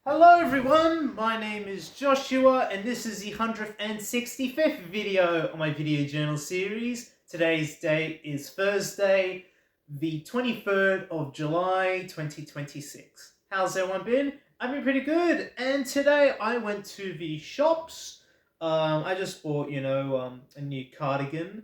Hello everyone, my name is Joshua and this is the 165th video on my video journal series. Today's date is Thursday, the 23rd of July 2026. How's everyone been? I've been pretty good, and today I went to the shops. I just bought, a new cardigan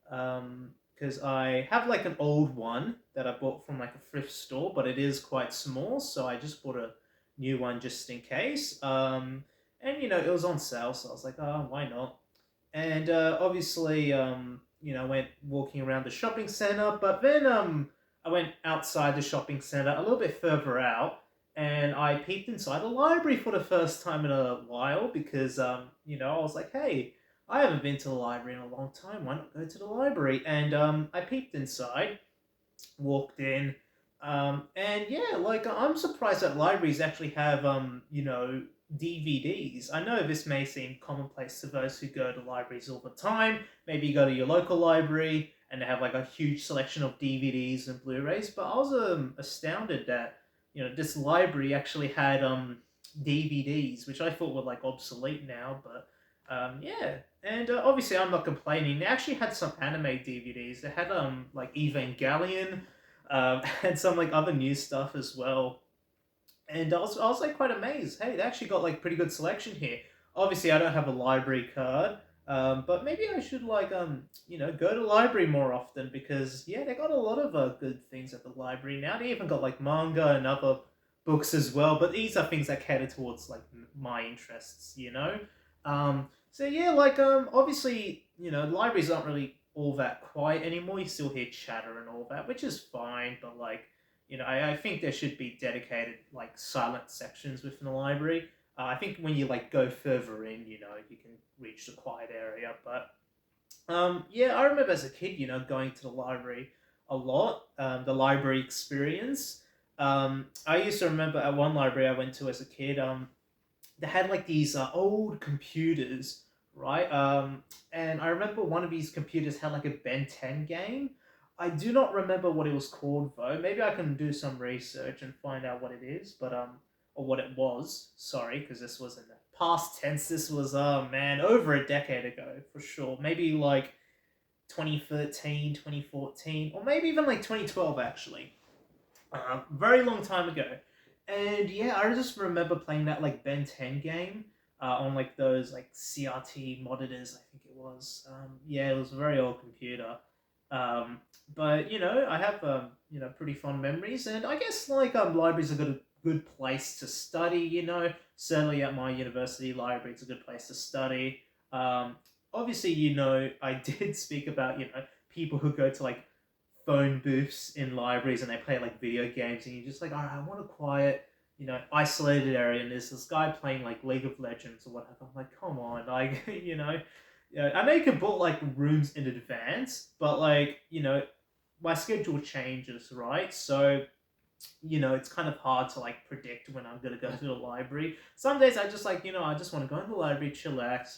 because I have like an old one that I bought from like a thrift store, but it is quite small, so I just bought a new one just in case. And it was on sale, so I was like, oh, why not? And obviously, I went walking around the shopping center, but then I went outside the shopping center a little bit further out, and I peeped inside the library for the first time in a while because I was like, hey. I haven't been to the library in a long time. Why not go to the library? And I peeped inside, walked in, and yeah, like I'm surprised that libraries actually have DVDs. I know this may seem commonplace to those who go to libraries all the time. Maybe you go to your local library and they have like a huge selection of DVDs and Blu-rays, but I was astounded that this library actually had DVDs, which I thought were like obsolete now, but yeah. And obviously, I'm not complaining. They actually had some anime DVDs. They had like Evangelion, and some like other new stuff as well. And I was like quite amazed. Hey, they actually got like pretty good selection here. Obviously, I don't have a library card, but maybe I should like go to the library more often because yeah, they got a lot of good things at the library now. They even got like manga and other books as well. But these are things that cater towards like my interests. So yeah, like obviously libraries aren't really all that quiet anymore. You still hear chatter and all that, which is fine. But like I think there should be dedicated like silent sections within the library. I think when you like go further in, you can reach the quiet area. But yeah, I remember as a kid, going to the library a lot. The library experience. I used to remember at one library I went to as a kid. They had like these old computers, right? And I remember one of these computers had like a Ben 10 game. I do not remember what it was called though. Maybe I can do some research and find out what it is, but or what it was. Sorry, because this was in the past tense. This was oh man, over a decade ago for sure. Maybe like 2013, 2014, or maybe even like 2012 actually. Very long time ago. And yeah, I just remember playing that like Ben 10 game on like those like CRT monitors, I think it was. Yeah, it was a very old computer. But I have pretty fond memories, and I guess like libraries are good place to study. Certainly at my university library, it's a good place to study. Obviously, I did speak about people who go to like phone booths in libraries and they play like video games and you're just like, all right, I want a quiet, isolated area and there's this guy playing like League of Legends or whatever. I'm like, come on, like, yeah, I know you can book like rooms in advance, but like, my schedule changes, right? So, it's kind of hard to like predict when I'm gonna go to the library. Some days I just like, I just want to go in the library, chillax,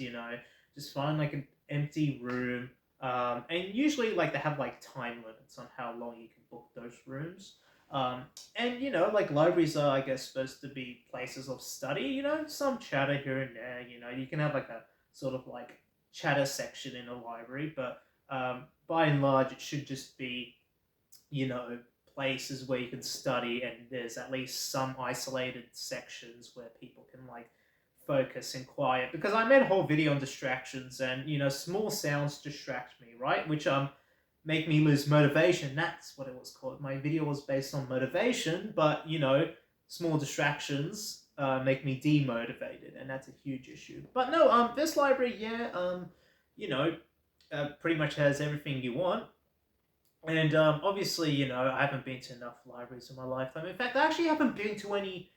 just find like an empty room. And usually like they have like time limits on how long you can book those rooms. And like libraries are I guess supposed to be places of study, some chatter here and there, you can have like a sort of like chatter section in a library, but by and large it should just be, you know, places where you can study and there's at least some isolated sections where people can like focus and quiet because I made a whole video on distractions and small sounds distract me, right? Which make me lose motivation. That's what it was called. My video was based on motivation, but small distractions make me demotivated, and that's a huge issue. But no, this library, yeah, you know, pretty much has everything you want. And obviously, I haven't been to enough libraries in my lifetime. In fact, I actually haven't been to any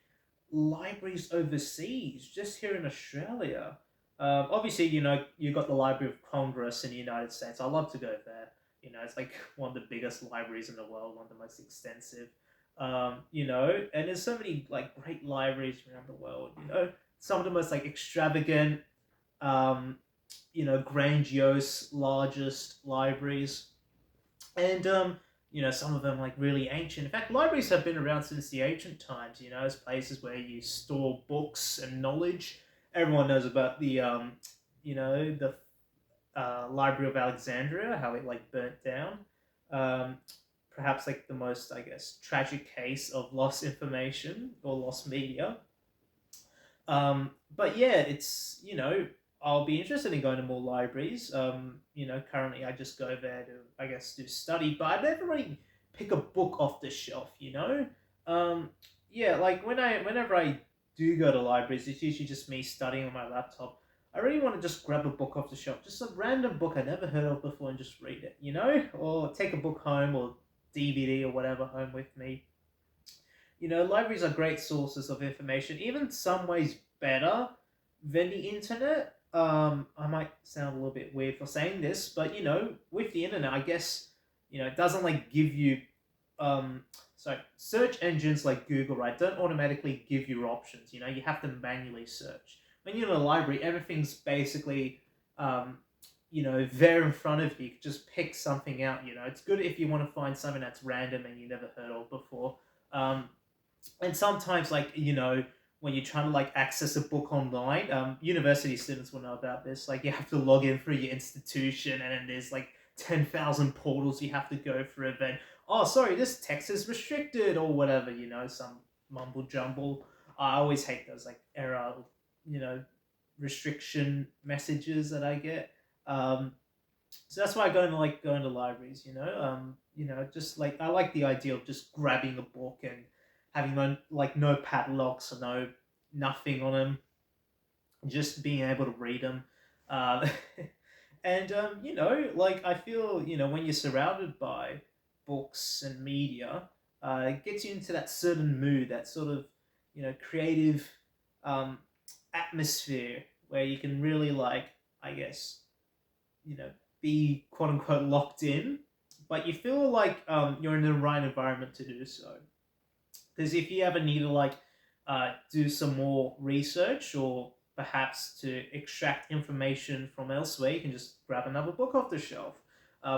libraries overseas, just here in Australia. Obviously, you got the Library of Congress in the United States. I love to go there. It's like one of the biggest libraries in the world, one of the most extensive. And there's so many like great libraries around the world. Some of the most like extravagant, um, grandiose, largest libraries and some of them like really ancient. In fact, libraries have been around since the ancient times, as places where you store books and knowledge. Everyone knows about the Library of Alexandria, how it like burnt down. Um, Perhaps like the most, I guess, tragic case of lost information or lost media. But yeah, I'll be interested in going to more libraries. Currently I just go there to, I guess, do study, but I never really pick a book off the shelf. Um, yeah, like whenever I do go to libraries, it's usually just me studying on my laptop. I really want to just grab a book off the shelf, just a random book I never heard of before, and just read it. Or take a book home or DVD or whatever home with me. Libraries are great sources of information, even some ways better than the internet. I might sound a little bit weird for saying this, but with the internet, I guess, it doesn't like give you, um, so search engines like Google, right, don't automatically give you options. You have to manually search. When you're in a library, everything's basically, there in front of you. You can just pick something out. It's good if you want to find something that's random and you never heard of before. Um, and sometimes when you're trying to like access a book online, university students will know about this, like you have to log in through your institution, and then there's like 10,000 portals you have to go through. Then, oh sorry, this text is restricted or whatever, some mumble jumble. I always hate those like error, you know restriction messages that I get. Um, so that's why I go into libraries. Just like I like the idea of just grabbing a book and having no padlocks or nothing on them, just being able to read them. Uh, and like I feel when you're surrounded by books and media, it gets you into that certain mood, that sort of creative um, atmosphere where you can really like, I guess, you know be quote unquote locked in, but you feel like you're in the right environment to do so. Because if you ever need to like do some more research, or perhaps to extract information from elsewhere, you can just grab another book off the shelf.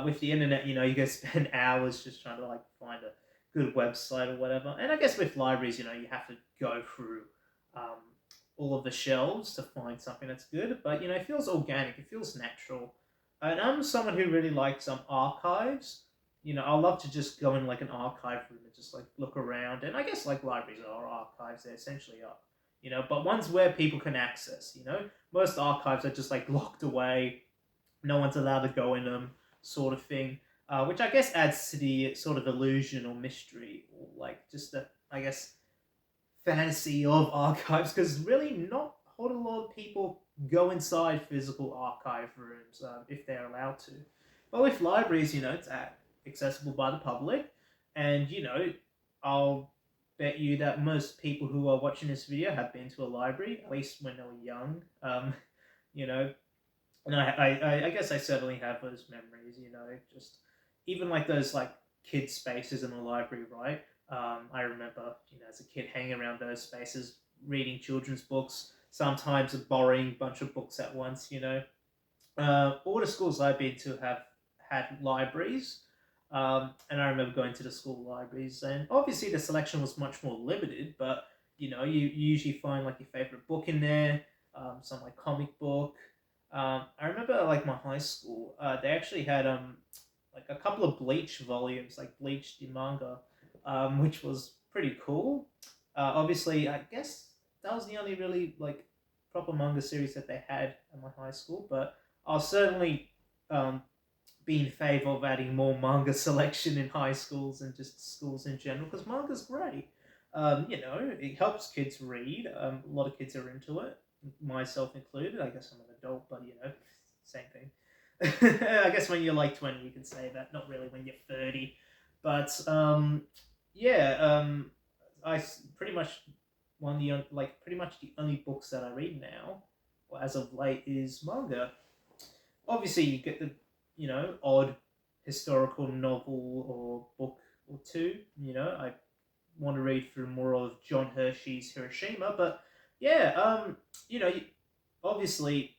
With the internet, you can spend hours just trying to like find a good website or whatever. And I guess with libraries, you have to go through um, all of the shelves to find something that's good. But it feels organic. It feels natural. And I'm someone who really likes archives. I love to just go in like an archive room and just like look around. And I guess like libraries are archives, they essentially are. But ones where people can access. Most archives are just like locked away. No one's allowed to go in them, sort of thing. Which I guess adds to the sort of illusion or mystery, or like just the, I guess, fantasy of archives, because really not a whole lot of people go inside physical archive rooms, if they're allowed to. But with libraries, it's accessible by the public, and I'll bet you that most people who are watching this video have been to a library, at least when they were young. You know, and I guess I certainly have those memories. Just even like those like kid spaces in the library, right? I remember, as a kid hanging around those spaces, reading children's books, sometimes borrowing a bunch of books at once. All the schools I've been to have had libraries, and I remember going to the school libraries, and obviously the selection was much more limited. But you usually find like your favorite book in there, some like comic book. I remember like my high school, they actually had like a couple of Bleach volumes, like Bleach the manga, which was pretty cool. Obviously, I guess that was the only really like proper manga series that they had at my high school. But I'll certainly um, be in favor of adding more manga selection in high schools and just schools in general, because manga's great. It helps kids read. A lot of kids are into it, myself included. I guess I'm an adult, but same thing. I guess when you're like 20, you can say that. Not really when you're 30, but yeah. Pretty much pretty much the only books that I read now, or as of late, is manga. Obviously, you get the odd historical novel or book or two. I want to read through more of John Hershey's Hiroshima, but yeah, obviously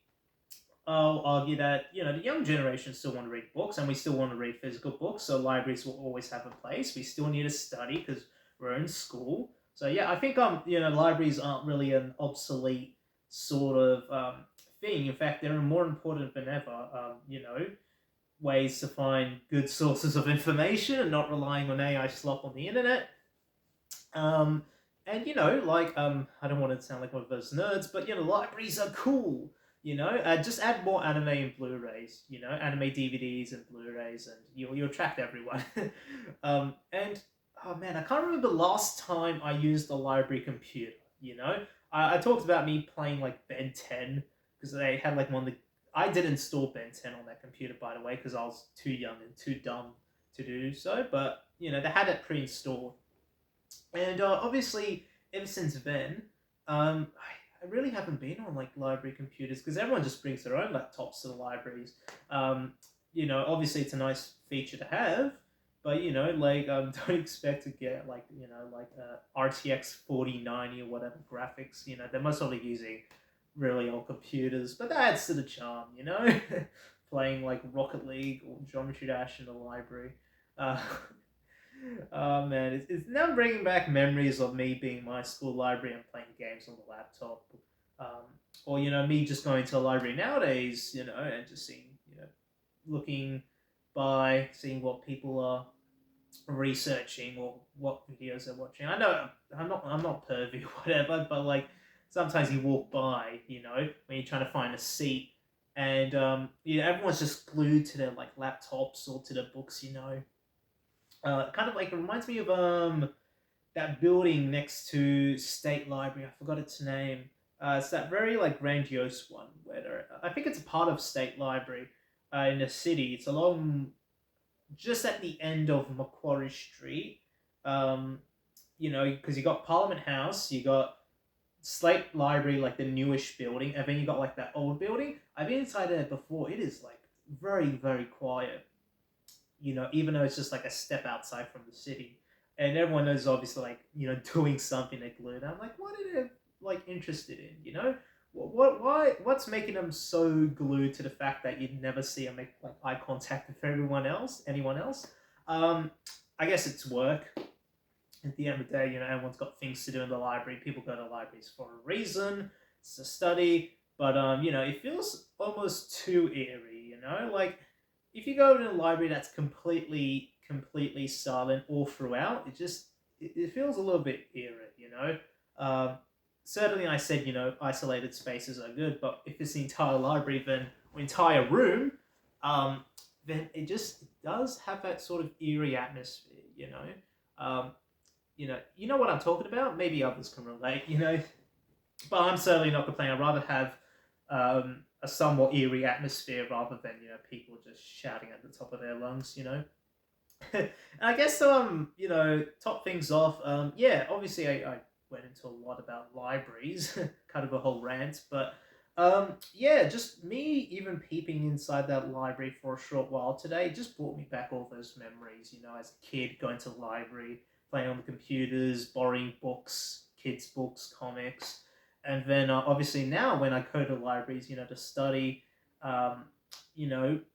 I'll argue that the young generation still want to read books, and we still want to read physical books. So libraries will always have a place. We still need to study because we're in school. So yeah, I think libraries aren't really an obsolete sort of thing. In fact, they're more important than ever. Ways to find good sources of information and not relying on AI slop on the internet. Um, and I don't want to sound like one of those nerds, but libraries are cool. Just add more anime and Blu-rays. Anime DVDs and Blu-rays, and you'll attract everyone. And oh man, I can't remember the last time I used the library computer. I talked about me playing like Ben 10 because they had like one of the. I did install Ben 10 on that computer, by the way, because I was too young and too dumb to do so. But they had it pre-installed, and obviously, ever since then, I really haven't been on like library computers because everyone just brings their own laptops to the libraries. Obviously, it's a nice feature to have, but don't expect to get like RTX 4090 or whatever graphics. They're most probably using really old computers, but that adds to the charm. Playing like Rocket League or Geometry Dash in the library. Uh, Oh man, it's now bringing back memories of me being in my school library and playing games on the laptop, um, or me just going to the library nowadays, and just seeing, looking by, seeing what people are researching or what videos they're watching. I know I'm not pervy or whatever, but like sometimes you walk by, when you're trying to find a seat, and everyone's just glued to their like laptops or to their books, kind of like it reminds me of that building next to State Library. I forgot its name. It's that very like grandiose one where I think it's a part of State Library in the city. It's along just at the end of Macquarie Street. Um, because you got Parliament House, you got Slate Library, like the newish building, and then you got like that old building. I've been inside there before. It is like very very quiet, even though it's just like a step outside from the city. And everyone is obviously like, doing something at Glue. And I'm like, what are they like interested in? What's making them so glued to the fact that you'd never see them make like eye contact with anyone else? Um, I guess it's work. At the end of the day, everyone's got things to do in the library. People go to libraries for a reason. It's to study. But it feels almost too eerie. Like if you go to a library that's completely silent all throughout, it feels a little bit eerie. Um, Certainly, I said isolated spaces are good, but if it's the entire library, then or entire room, um, then it does have that sort of eerie atmosphere. Um, you know what I'm talking about. Maybe others can relate. But I'm certainly not complaining. I'd rather have a somewhat eerie atmosphere rather than people just shouting at the top of their lungs. And I guess top things off. Yeah, obviously I went into a lot about libraries, kind of a whole rant, but yeah, just me even peeping inside that library for a short while today just brought me back all those memories. As a kid going to the library, playing on the computers, borrowing books, kids' books, comics, and then obviously now when I go to libraries, to study,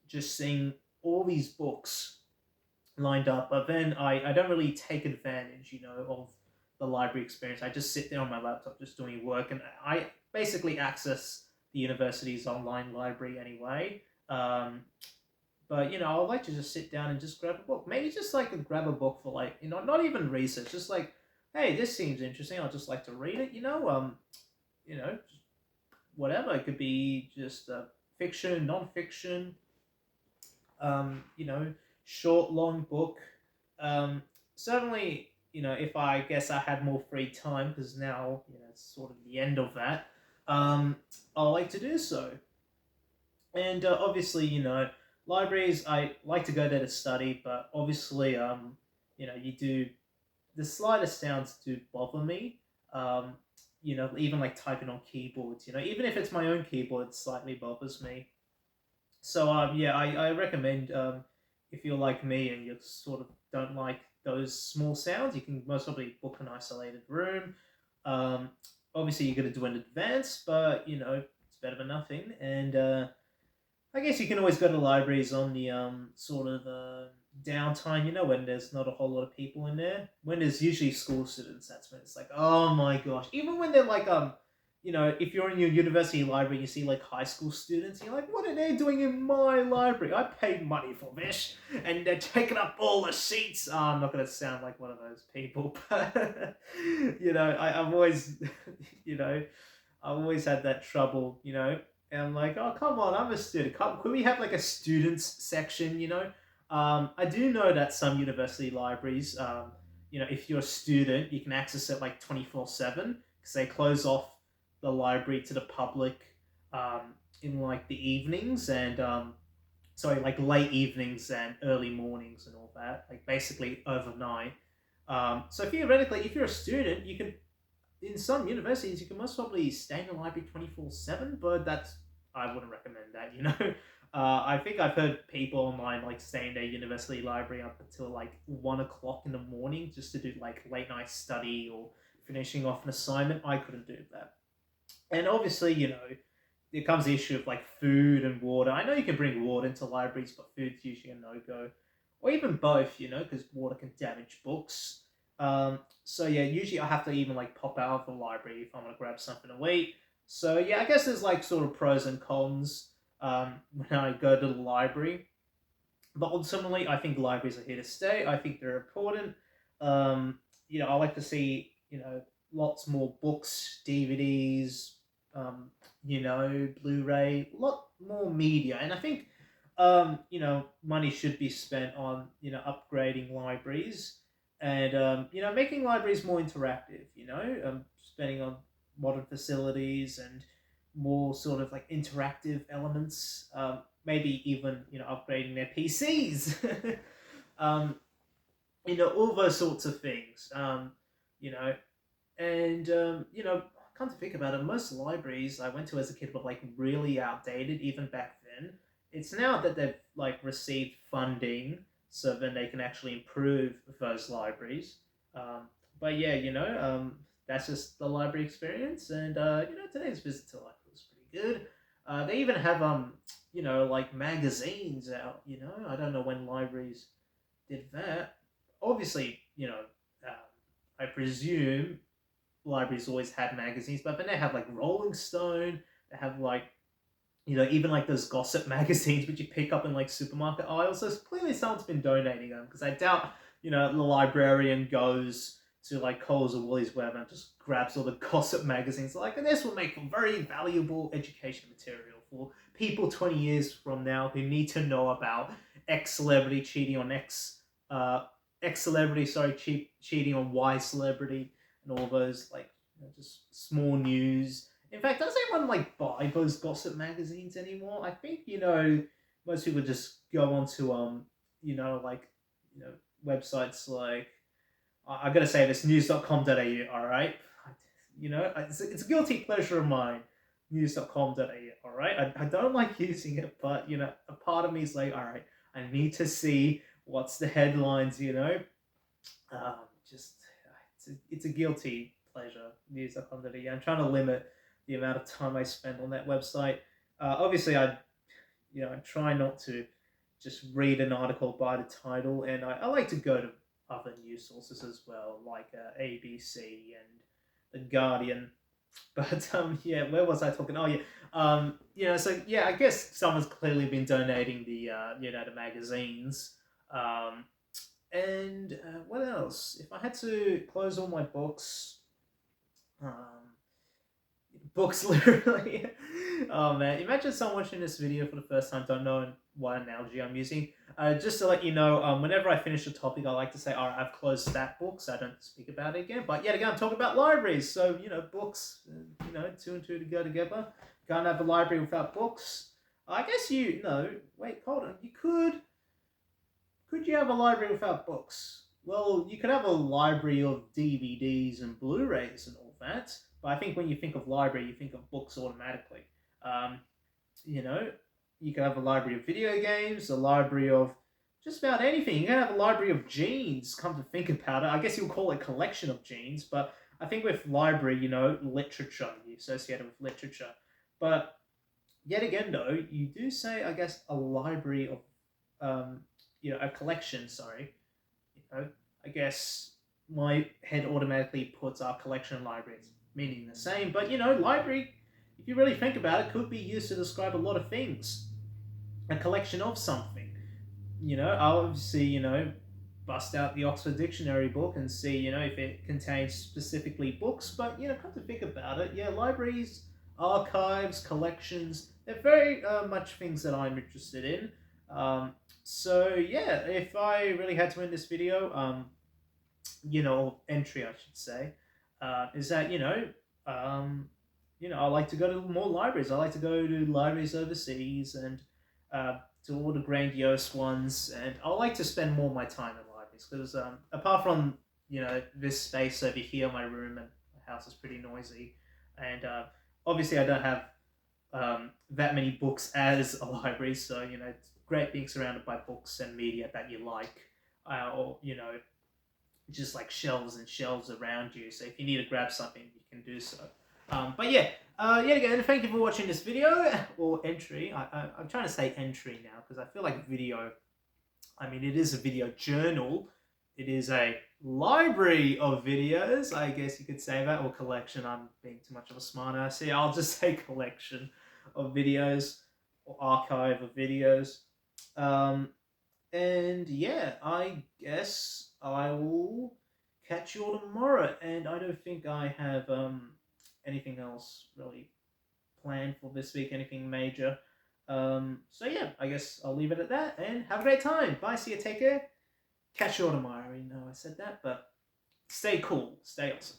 just seeing all these books lined up. But then I don't really take advantage, of the library experience. I just sit there on my laptop just doing work, and I basically access the university's online library anyway. But I'd like to just sit down and just grab a book. Maybe just like grab a book for like not even research, just like, hey, this seems interesting. I'd just like to read it. Whatever. It could be just fiction, non-fiction, short, long book. Certainly, if I guess I had more free time, because now, it's sort of the end of that, I like to do so. And obviously, libraries, I like to go there to study, but obviously, you do, the slightest sounds do bother me. Um, even like typing on keyboards, even if it's my own keyboard, it slightly bothers me. So yeah, I recommend if you're like me and you sort of don't like those small sounds, you can most probably book an isolated room. Um, Obviously, you're going to do an advance, but it's better than nothing. And I guess you can always go to libraries on the sort of downtime, when there's not a whole lot of people in there. When there's usually school students, that's when it's like, oh my gosh. Even when they're like if you're in your university library, you see like high school students, you're like, what are they doing in my library? I paid money for this, and they're taking up all the seats. I'm not gonna sound like one of those people, but I've always, you know, I've always had that trouble, and I'm like, oh, come on, I'm a student. Could we have like a students section, I do know that some university libraries, if you're a student, you can access it like 24/7 because they close off the library to the public in like the evenings and, sorry, like late evenings and early mornings and all that, like basically overnight. So theoretically, if you're a student, you can in some universities, you can most probably stay in the library 24/7, but I wouldn't recommend that, I think I've heard people online like stay in their university library up until like 1 o'clock in the morning just to do like late night study or finishing off an assignment. I couldn't do that. And obviously, there comes the issue of like food and water. I know you can bring water into libraries, but food's usually a no go, or even both, because water can damage books. So yeah, usually I have to even like pop out of the library if I want to grab something to eat. So yeah, I guess there's like sort of pros and cons when I go to the library. But ultimately, I think libraries are here to stay. I think they're important. I like to see lots more books, DVDs, Blu-ray, a lot more media, and I think money should be spent on upgrading libraries and making libraries more interactive. Spending on modern facilities and more sort of like interactive elements. Maybe even upgrading their PCs. um, all those sorts of things. You know, and come to think about it, most libraries I went to as a kid were like really outdated even back then. It's now that they've like received funding, so then they can actually improve those libraries. Um, but yeah, that's just the library experience, and today's visit to the library was pretty good. They even have like magazines out. I don't know when libraries did that. Obviously, um, I presume libraries always had magazines, but then they have like Rolling Stone. They have like even like those gossip magazines which you pick up in like supermarket aisles. So clearly someone's been donating them because I doubt the librarian goes to like Coles or Woolies wherever and just grabs all the gossip magazines. Like, and this will make for very valuable education material for people 20 years from now who need to know about X celebrity cheating on X celebrity, sorry, cheating on Y celebrity, and all those like just small news. In fact, does anyone like buy those gossip magazines anymore? I think most people just go onto like you know websites like I gotta say this news.com.au. All right, it's a guilty pleasure of mine. News.com.au. All right, I don't like using it, but a part of me is like, all right, I need to see what's the headlines. Just it's a guilty pleasure. News.com.au. I'm trying to limit the amount of time I spend on that website. Obviously, I try not to just read an article by the title, and I like to go to other news sources as well, like ABC and the Guardian. But yeah, where was I talking? Oh yeah, so yeah, I guess someone's clearly been donating the magazines. Um, and what else? If I had to close all my books, um, books literally. Oh man, imagine someone watching this video for the first time, don't know what analogy I'm using. Just to let you know, whenever I finish a topic, I like to say, all right, I've closed that book, so I don't speak about it again. But yet again, I'm talking about libraries. So, books, two and two to go together. Can't have a library without books. I guess wait, hold on. Could you have a library without books? Well, you could have a library of DVDs and Blu-rays and all that, but I think when you think of library, you think of books automatically. Um, you know, you can have a library of video games, a library of just about anything. You can have a library of jeans. Come to think about it, I guess you'll call it a collection of jeans, but I think with library, literature, you associate it with literature. But yet again, though, you do say, I guess, a library of, um, a collection. Sorry, you know, I guess my head automatically puts our collection libraries meaning the same. But library, if you really think about it, could be used to describe a lot of things. A collection of something. I'll obviously, bust out the Oxford Dictionary book and see, if it contains specifically books. But, come to think about it, yeah, libraries, archives, collections, they're very much things that I'm interested in. So, yeah, if I really had to end this video, entry, I should say, is that, I like to go to more libraries. I like to go to libraries overseas and to all the grandiose ones, and I like to spend more of my time in libraries because apart from this space over here, my room and my house is pretty noisy, and obviously I don't have that many books as a library, so it's great being surrounded by books and media that you like, or just like shelves and shelves around you. So if you need to grab something, you can do so. But yeah, yet again, thank you for watching this video or entry. I'm trying to say entry now because I feel like video. I mean, it is a video journal. It is a library of videos. I guess you could say that, or collection. I'm being too much of a smart ass here. I'll just say collection of videos or archive of videos. Um, and yeah, I guess I will catch you all tomorrow. And I don't think I have anything else really planned for this week, anything major. So yeah, I guess I'll leave it at that and have a great time. Bye, see you, take care. Catch you all tomorrow. I already know I said that, but stay cool, stay awesome.